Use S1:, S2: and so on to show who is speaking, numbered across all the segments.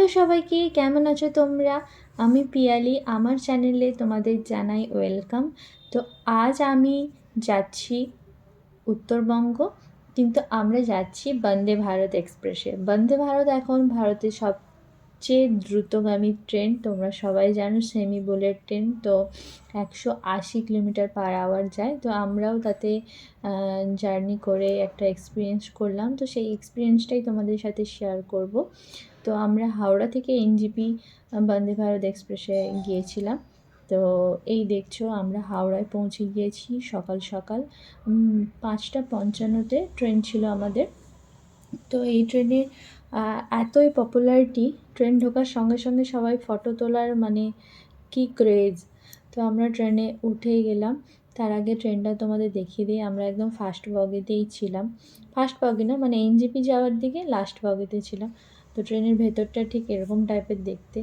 S1: Hello সবাইকে, কেমন আছো তোমরা? আমি পিয়ালি, আমার চ্যানেলে তোমাদের জানাই ওয়েলকাম। তো আজ আমি যাচ্ছি উত্তরবঙ্গ, কিন্তু আমরা যাচ্ছি বন্দে ভারত এক্সপ্রেসে। বন্দে ভারত এখন ভারতের সবচেয়ে দ্রুতগামী ট্রেন, তোমরা সবাই জানো। সেমি বুলেট ট্রেন, তো 180 কিলোমিটার/আওয়ার যায়। তো আমরাও তাতে জার্নি করে একটা এক্সপিরিয়েন্স করলাম, তো সেই এক্সপিরিয়েন্সটাই তোমাদের সাথে শেয়ার করব। তো আমরা হাওড়া থেকে এনজিপি বন্দে ভারত এক্সপ্রেসে গিয়েছিলাম। তো এই দেখছো আমরা হাওড়ায় পৌঁছে গিয়েছি সকাল সকাল। 5:55-তে ট্রেন ছিল আমাদের। তো এই ট্রেনের এতই পপুলারিটি, ট্রেন ঢোকার সঙ্গে সঙ্গে সবাই ফটো তোলার মানে কি ক্রেজ। তো আমরা ট্রেনে উঠেই গেলাম। তার আগে ট্রেনটা তোমাদের দেখিয়ে দিই। আমরা একদম ফার্স্ট বগিতেই ছিলাম, ফার্স্ট বগি না মানে এনজিপি যাওয়ার দিকে লাস্ট বগিতে ছিলাম। তো ট্রেনের ভেতরটা ঠিক এরকম টাইপের দেখতে,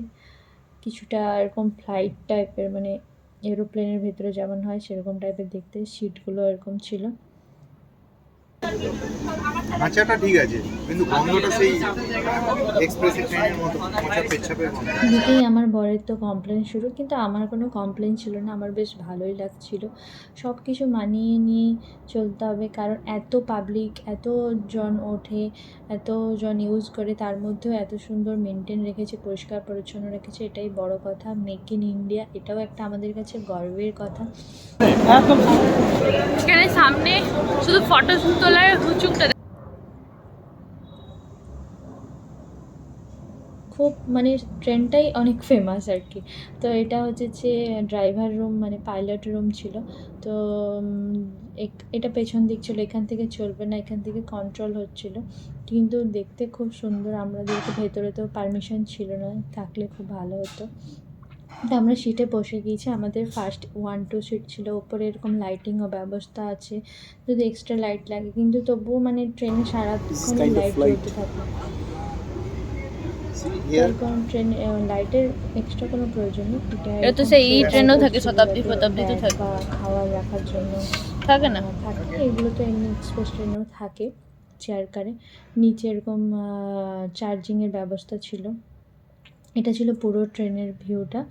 S1: কিছুটা এরকম ফ্লাইট টাইপের, মানে এরোপ্লেনের ভেতরে যেমন হয় সেরকম টাইপের দেখতে। সিটগুলো এরকম ছিল।
S2: আচ্ছাটা ঠিক আছে, কিন্তু গন্ধটা সেই এক্সপ্রেসের ট্রেনের মতো মোচা পেছাপের গন্ধ।
S1: দিকেই আমার বরের তো কমপ্লেন শুরু, কিন্তু আমার কোনো কমপ্লেন ছিল না। আমার বেশ ভালোই লাগছিল। সব কিছু মানিয়ে নিয়ে চলতে হবে, কারণ এত পাবলিক, এত জন ওঠে, এত জন ইউজ করে, তার মধ্যেও এত সুন্দর মেনটেন রেখেছে, পরিষ্কার পরিচ্ছন্ন রেখেছে, এটাই বড় কথা। মেক ইন ইন্ডিয়া, এটাও একটা আমাদের কাছে গর্বের কথা।
S3: এখানে সামনে শুধু ফটো তোলার হুচুকটা
S1: খুব মানে ট্রেনটাই অনেক ফেমাস আর কি। তো এটা হচ্ছে যে ড্রাইভার রুম, মানে পাইলট রুম ছিল। তো এটা পেছন দিক ছিল, এখান থেকে চলবে না, এখান থেকে কন্ট্রোল হচ্ছিল। কিন্তু দেখতে খুব সুন্দর। আমাদেরকে ভেতরে তো পারমিশন ছিল না, থাকলে খুব ভালো হতো। তো আমরা সিটে বসে গিয়েছি। আমাদের ফার্স্ট 1-2 সিট ছিল। ওপরে এরকম লাইটিংও ব্যবস্থা আছে, যদি এক্সট্রা লাইট লাগে, কিন্তু তবুও মানে ট্রেনে সারাক্ষণই লাইট জ্বলতে থাকে। তার কারণ ট্রেন লাইটের এক্সট্রা কোনো প্রয়োজন নেই।
S3: এটা তো সেই ট্রেনও থাকে, শতাব্দী শতাব্দী তো থাকে,
S1: বা খাবার রাখার জন্য
S3: থাকে না?
S1: থাকে। এগুলো তো এমনি এক্সপ্রেস ট্রেনেও থাকে, চেয়ার কারে। নিচে এরকম চার্জিংয়ের ব্যবস্থা ছিল। এটা ছিল পুরো ট্রেনের ভিউটা।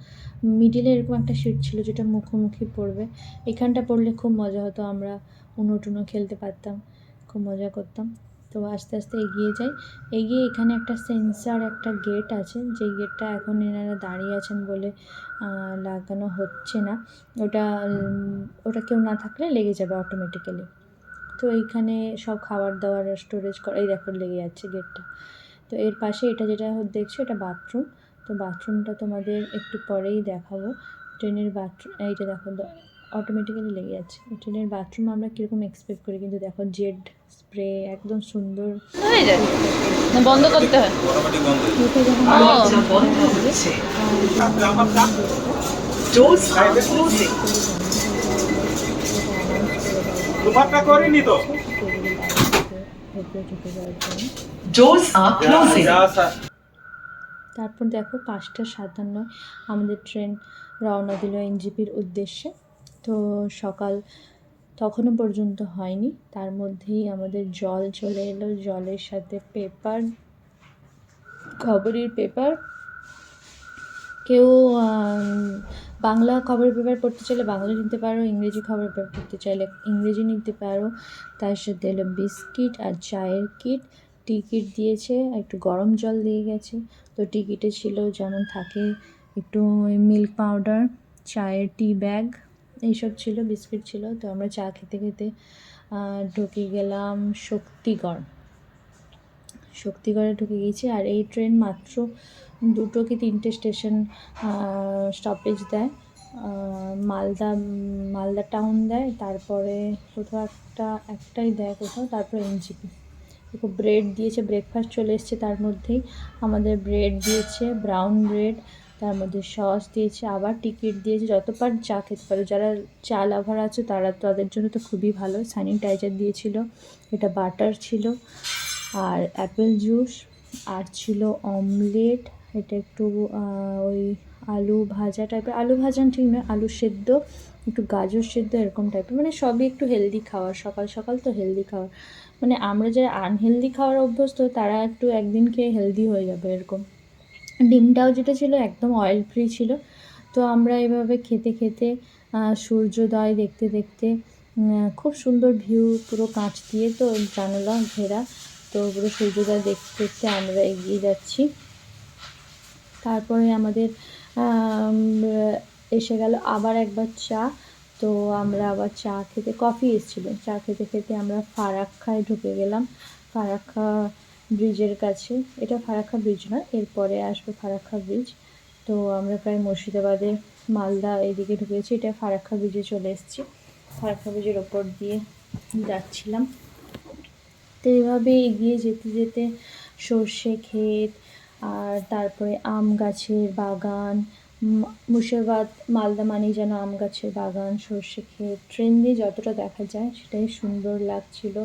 S1: মিডিলে এরকম একটা সিট ছিল যেটা মুখোমুখি পড়বে। এখানটা পড়লে খুব মজা হতো, আমরা উনো টুনো খেলতে পারতাম, খুব মজা করতাম। তো আস্তে আস্তে এগিয়ে যাই। এগিয়ে এখানে একটা সেন্সার একটা গেট আছে, যে গেটটা এখন এনারা দাঁড়িয়ে আছেন বলে লাগানো হচ্ছে না। ওটা কেউ না থাকলে লেগে যাবে অটোমেটিক্যালি। তো এইখানে সব খাবার দাবার স্টোরেজ করা, এই দেখো লেগে যাচ্ছে গেটটা। তো এর পাশে এটা যেটা দেখছো, এটা বাথরুম। তো বাথরুমটা তোমাদের একটু পরেই দেখাবো। ট্রেনের বাথরুম এইটা দেখো, অটোমেটিক্যালি লেগে যাচ্ছে। ট্রেনের বাথরুম আমরা কীরকম এক্সপেক্ট করি, কিন্তু দেখো জেড স্প্রে একদম সুন্দর
S3: হয়ে যায় না, বন্ধ করতে হয়।
S1: এটা যখন ভেতরে ঢুকে যাওয়ার জন্য। তারপর দেখো 5:57 আমাদের ট্রেন রওনা দিল এনজিপির উদ্দেশ্যে। তো সকাল তখনও পর্যন্ত হয়নি, তার মধ্যেই আমাদের জল চলে এলো। জলের সাথে পেপার, খবরের পেপার। কেউ বাংলা খবরের পেপার পড়তে চাইলে বাংলা নিতে পারো, ইংরেজি খবরের পেপার পড়তে চাইলে ইংরেজি নিতে পারো। তার সাথে এলো বিস্কিট আর চায়ের কিট। টিকিট দিয়েছে, একটু গরম জল দিয়ে গেছে। তো টিকিটে ছিল যেমন থাকে একটু মিল্ক পাউডার, চায়ের টি ব্যাগ, এইসব ছিল, বিস্কিট ছিল। তো আমরা চা খেতে খেতে ঢুকে গেলাম শক্তিগড়ে ঢুকে গেছি। আর এই ট্রেন মাত্র 2 কি 3টে স্টেশন স্টপেজ দেয়। মালদা টাউন দেয়, তারপরে কোথাও একটাই দেয় কোথাও, তারপরে এনজিপি। দেখো ব্রেড দিয়েছে, ব্রেকফাস্ট চলে এসছে তার মধ্যেই। আমাদের ব্রেড দিয়েছে, ব্রাউন ব্রেড, তার মধ্যে সস দিয়েছে, আবার টিকিট দিয়েছে। যতবার চা খেতে পারো, যারা চা লাভার আছে তাদের জন্য তো খুবই ভালো। স্যানিটাইজার দিয়েছিল, এটা বাটার ছিল, আর অ্যাপেল জুস, আর ছিল অমলেট। এটা একটু ওই আলু ভাজা টাইপের, আলু ভাজা ঠিক নয়, আলু সেদ্ধ, একটু গাজর সেদ্ধ, এরকম টাইপের, মানে সবই একটু হেলদি খাবার। সকাল সকাল তো হেলদি খাবার, মানে আমরা যারা আনহেলদি খাওয়ার অভ্যস্ত তারা একটু একদিন খেয়ে হেলদি হয়ে যাবে এরকম। ডিমটাও যেটা ছিল একদম অয়েল ফ্রি ছিল। তো আমরা এভাবে খেতে খেতে সূর্যোদয় দেখতে দেখতে খুব সুন্দর ভিউ, পুরো কাঁচ দিয়ে তো জানালা ঘেরা, তো পুরো সূর্যোদয় দেখতে দেখতে আমরা এগিয়ে যাচ্ছি। তারপরে আমাদের এসে গেল আবার একবার চা। তো আমরা আবার চা খেতে, কফি এসেছিলো, চা খেতে খেতে আমরা ফারাক্কায় ঢুকে গেলাম। ফারাক্কা ব্রিজের কাছে, এটা ফারাক্কা ব্রিজ নয়, এরপরে আসবে ফারাক্কা ব্রিজ। তো আমরা প্রায় মুর্শিদাবাদের মালদা এদিকে ঢুকেছি, এটা ফারাক্কা ব্রিজে চলে এসেছি। ফারাক্কা ব্রিজের ওপর দিয়ে যাচ্ছিলাম। তো এইভাবে এগিয়ে যেতে যেতে সর্ষে ক্ষেত, আর তারপরে আম গাছের বাগান, মুর্শিদাবাদ মালদা মানেই যেন আম গাছের বাগান, সর্ষে ক্ষেত, ট্রেন দিয়ে যতটা দেখা যায় সেটাই সুন্দর লাগছিল।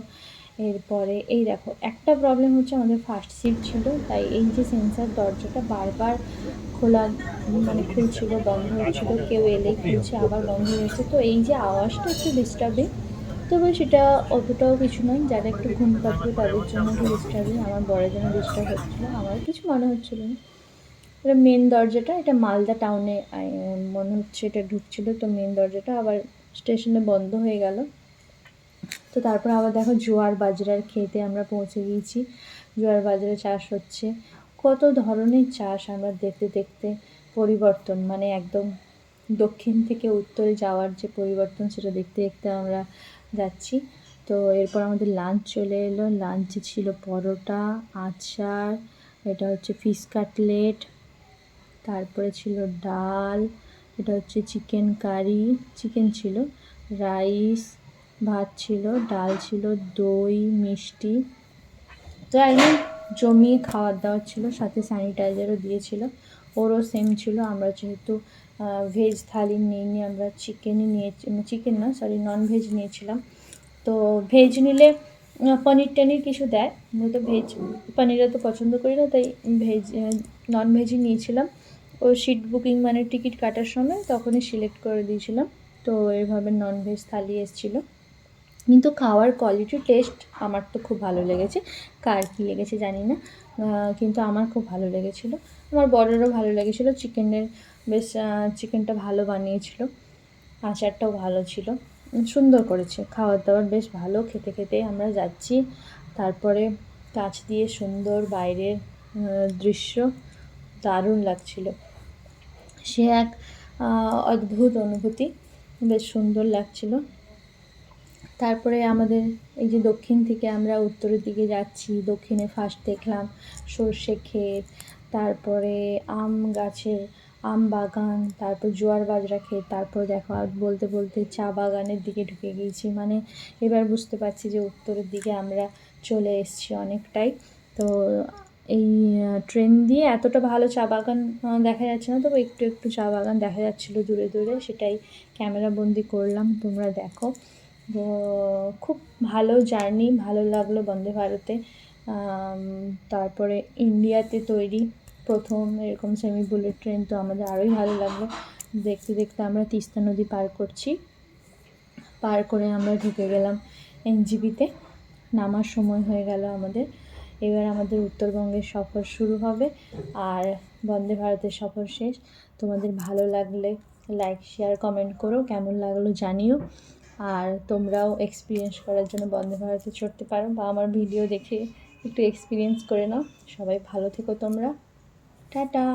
S1: এরপরে এই দেখো, একটা প্রবলেম হচ্ছে আমাদের ফার্স্ট সিট ছিল, তাই এই যে সেন্সার দরজাটা বারবার খোলা, মানে খুলছিল বন্ধ হচ্ছিল, কেউ এলেই খুলছে আবার বন্ধ হয়েছে, তো এই যে আওয়াজটা একটু ডিস্টার্বিং। তবে সেটা অতটাও কিছু নয়, যারা একটু ঘুম পাচ্ছে তাদের জন্য একটু ডিস্টার্বিং, আমার বড়ের জন্য ডিস্টার্ব হচ্ছিলো, আমার কিছু মনে হচ্ছিলো না। এটা মেন দরজাটা, এটা মালদা টাউনে মনে হচ্ছে এটা ঢুকছিল, তো মেন দরজাটা আবার স্টেশনে বন্ধ হয়ে গেল। তো তারপর আবার দেখো জোয়ার বাজরার ক্ষেতে আমরা পৌঁছে গিয়েছি। জোয়ার বাজরা চাষ হচ্ছে, কত ধরনের চাষ আমরা দেখতে দেখতে পরিবর্তন, মানে একদম দক্ষিণ থেকে উত্তরে যাওয়ার যে পরিবর্তন সেটা দেখতে দেখতে আমরা যাচ্ছি। তো এরপর আমাদের লাঞ্চ চলে এলো। লাঞ্চে ছিল পরোটা, আচার, এটা হচ্ছে ফিশ কাটলেট, তারপরে ছিল ডাল, এটা হচ্ছে চিকেন কারি, চিকেন ছিল, রাইস, ভাত ছিল, ডাল ছিল, দই, মিষ্টি, তো একদম জমিয়ে খাওয়ার দাওয়ার ছিল, সাথে স্যানিটাইজারও দিয়েছিল। ওরও সেম ছিল। আমরা যেহেতু ভেজ থালি নিইনি, আমরা চিকেনই নিয়েছি, চিকেন না সরি নন ভেজ নিয়েছিলাম। তো ভেজ নিলে পনির টনির কিছু দেয়, আমরা তো ভেজ পনিরও তো পছন্দ করি না, তাই ভেজ নন ভেজই নিয়েছিলাম। ও সিট বুকিং মানে টিকিট কাটার সময় তখনই সিলেক্ট করে দিয়েছিলাম। তো এইভাবে নন ভেজ থালি এসেছিলো, কিন্তু খাওয়ার কোয়ালিটি টেস্ট আমার তো খুব ভালো লেগেছে, কার কী লেগেছে জানি না, কিন্তু আমার খুব ভালো লেগেছিলো, আমার বড়েরও ভালো লেগেছিলো। চিকেনের বেশ চিকেনটা ভালো বানিয়েছিল, আচারটাও ভালো ছিল, সুন্দর করেছে, খাওয়ার দাওয়ার বেশ ভালো। খেতে খেতে আমরা যাচ্ছি, তারপরে কাছ দিয়ে সুন্দর বাইরের দৃশ্য, দারুণ লাগছিল, সে এক অদ্ভুত অনুভূতি, বেশ সুন্দর লাগছিল। তারপরে আমাদের এই যে দক্ষিণ থেকে আমরা উত্তরের দিকে যাচ্ছি, দক্ষিণে ফার্স্ট দেখলাম সর্ষে ক্ষেত, তারপরে আম গাছের আম বাগান, তারপর জোয়ার বাজরা ক্ষেত, তারপর দেখো আর বলতে বলতে চা বাগানের দিকে ঢুকে গিয়েছি, মানে এবার বুঝতে পারছি যে উত্তরের দিকে আমরা চলে এসেছি অনেকটাই। তো এই ট্রেন দিয়ে এতটা ভালো চা বাগান দেখা যাচ্ছে না, তবে একটু একটু চা বাগান দেখা যাচ্ছিলো দূরে দূরে, সেটাই ক্যামেরা বন্দি করলাম, তোমরা দেখো। খুব ভালো জার্নি, ভালো লাগলো বন্দে ভারতে। তারপরে ইন্ডিয়াতে তৈরি প্রথম এরকম সেমি বুলেট ট্রেন, তো আমাদের আরোই ভালো লাগলো। দেখতে দেখতে আমরা তিস্তা নদী পার করছি, পার করে আমরা ঢুকে গেলাম এনজিপিতে, নামার সময় হয়ে গেল আমাদের। এবার আমাদের উত্তরবঙ্গের সফর শুরু হবে, আর বন্দে ভারতের সফর শেষ। তোমাদের ভালো লাগলে লাইক শেয়ার কমেন্ট করো, কেমন লাগলো জানিও, আর তোমরাও এক্সপিরিয়েন্স করার জন্য বন্দে ভারতে চড়তে পারো, বা আমার ভিডিও দেখে একটু এক্সপিরিয়েন্স করে নাও। সবাই ভালো থেকো তোমরা, টাটা।